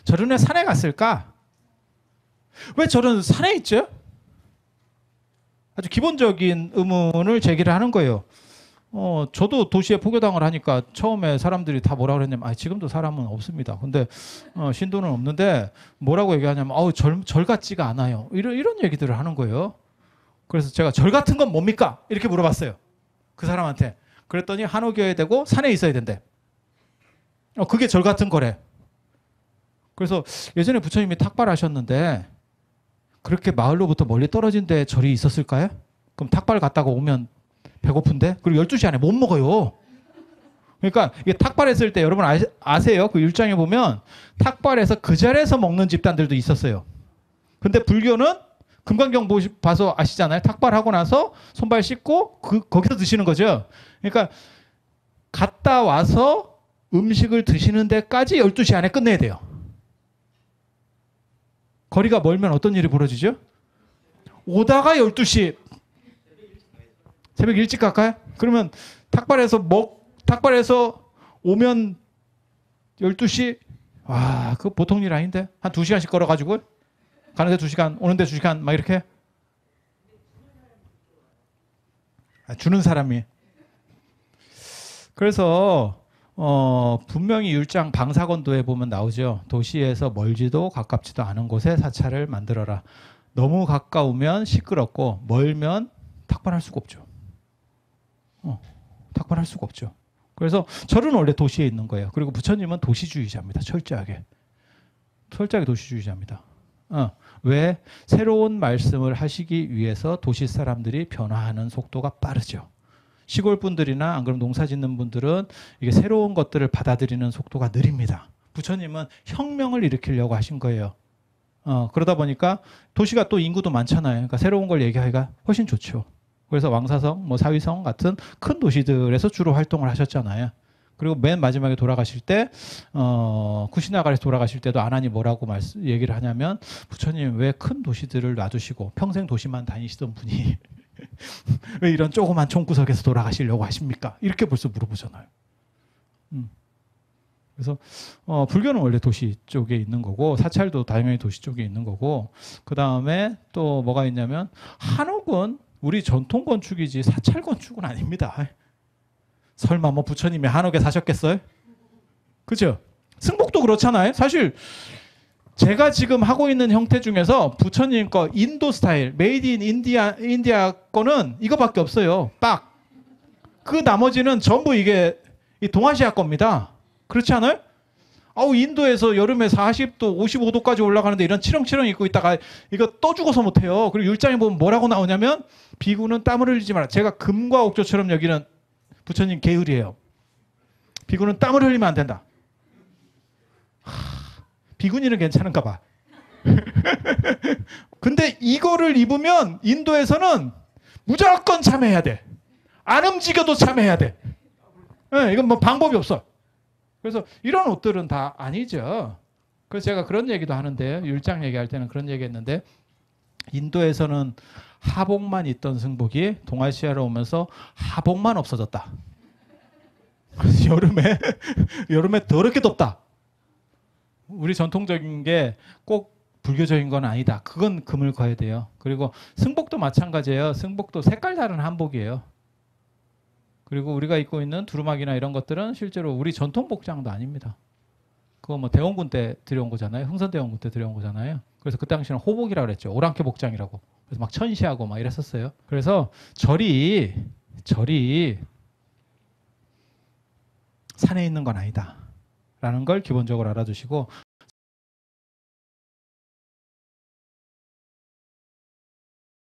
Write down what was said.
저런 애 산에 갔을까? 왜 저런 산에 있죠? 아주 기본적인 의문을 제기를 하는 거예요. 저도 도시에 포교당을 하니까 처음에 사람들이 다 뭐라 그랬냐면, 지금도 사람은 없습니다. 근데 신도는 없는데 뭐라고 얘기하냐면, 절 같지가 않아요. 이런 얘기들을 하는 거예요. 그래서 제가 절 같은 건 뭡니까? 이렇게 물어봤어요. 그 사람한테. 그랬더니 한옥이어야 되고 산에 있어야 된대. 그게 절 같은 거래. 그래서 예전에 부처님이 탁발하셨는데 그렇게 마을로부터 멀리 떨어진 데 절이 있었을까요? 그럼 탁발 갔다가 오면 배고픈데? 그리고 12시 안에 못 먹어요. 그러니까 이게 탁발했을 때 여러분 아세요? 그 율장에 보면 탁발해서 그 자리에서 먹는 집단들도 있었어요. 근데 불교는 금강경 봐서 아시잖아요. 탁발하고 나서 손발 씻고 거기서 드시는 거죠. 그러니까 갔다 와서 음식을 드시는 데까지 12시 안에 끝내야 돼요. 거리가 멀면 어떤 일이 벌어지죠? 오다가 12시. 새벽 일찍 갈까요? 그러면 탁발해서 오면 12시? 와, 그거 보통 일 아닌데? 한 2시간씩 걸어가지고 가는데 2시간, 오는데 2시간 막 이렇게? 주는 사람이. 그래서 분명히 율장 방사건도에 보면 나오죠. 도시에서 멀지도 가깝지도 않은 곳에 사찰을 만들어라. 너무 가까우면 시끄럽고 멀면 탁발할 수가 없죠. 탁발할 수가 없죠. 그래서 절은 원래 도시에 있는 거예요. 그리고 부처님은 도시주의자입니다. 철저하게 도시주의자입니다. 왜? 새로운 말씀을 하시기 위해서 도시 사람들이 변화하는 속도가 빠르죠. 시골 분들이나 안 그러면 농사 짓는 분들은 이게 새로운 것들을 받아들이는 속도가 느립니다. 부처님은 혁명을 일으키려고 하신 거예요. 그러다 보니까 도시가 또 인구도 많잖아요. 그러니까 새로운 걸 얘기하기가 훨씬 좋죠. 그래서 왕사성, 사위성 같은 큰 도시들에서 주로 활동을 하셨잖아요. 그리고 맨 마지막에 돌아가실 때, 쿠시나가에서 돌아가실 때도 아난이 뭐라고 얘기를 하냐면, 부처님 왜 큰 도시들을 놔두시고 평생 도시만 다니시던 분이 왜 이런 조그만 총구석에서 돌아가시려고 하십니까? 이렇게 벌써 물어보잖아요. 그래서 불교는 원래 도시 쪽에 있는 거고 사찰도 당연히 도시 쪽에 있는 거고 그 다음에 또 뭐가 있냐면 한옥은 우리 전통 건축이지 사찰 건축은 아닙니다. 설마 부처님이 한옥에 사셨겠어요? 그죠? 승복도 그렇잖아요. 사실 제가 지금 하고 있는 형태 중에서 부처님 거 인도 스타일, 메이드 인 인디아 거는 이거밖에 없어요. 빡. 그 나머지는 전부 이게 동아시아 겁니다. 그렇지 않아요? 인도에서 여름에 40도, 55도까지 올라가는데 이런 치렁치렁 입고 있다가 이거 또 죽어서 못해요. 그리고 율장에 보면 뭐라고 나오냐면 비구는 땀을 흘리지 마라. 제가 금과 옥조처럼 여기는 부처님 계율이에요. 비구는 땀을 흘리면 안 된다. 비구니는 괜찮은가 봐. 근데 이거를 입으면 인도에서는 무조건 참여해야 돼. 안 움직여도 참여해야 돼. 네, 이건 방법이 없어. 그래서 이런 옷들은 다 아니죠. 그래서 제가 그런 얘기도 하는데 율장 얘기할 때는 그런 얘기 했는데 인도에서는 하복만 있던 승복이 동아시아로 오면서 하복만 없어졌다. 그래서 여름에 더럽게 덥다. 우리 전통적인 게 꼭 불교적인 건 아니다. 그건 금을 거야 돼요. 그리고 승복도 마찬가지예요. 승복도 색깔 다른 한복이에요. 그리고 우리가 입고 있는 두루마기나 이런 것들은 실제로 우리 전통 복장도 아닙니다. 그거 대원군 때 들여온 거잖아요. 흥선대원군 때 들여온 거잖아요. 그래서 그 당시에는 호복이라고 그랬죠. 오랑캐 복장이라고. 그래서 막 천시하고 막 이랬었어요. 그래서 절이 산에 있는 건 아니다. 라는 걸 기본적으로 알아두시고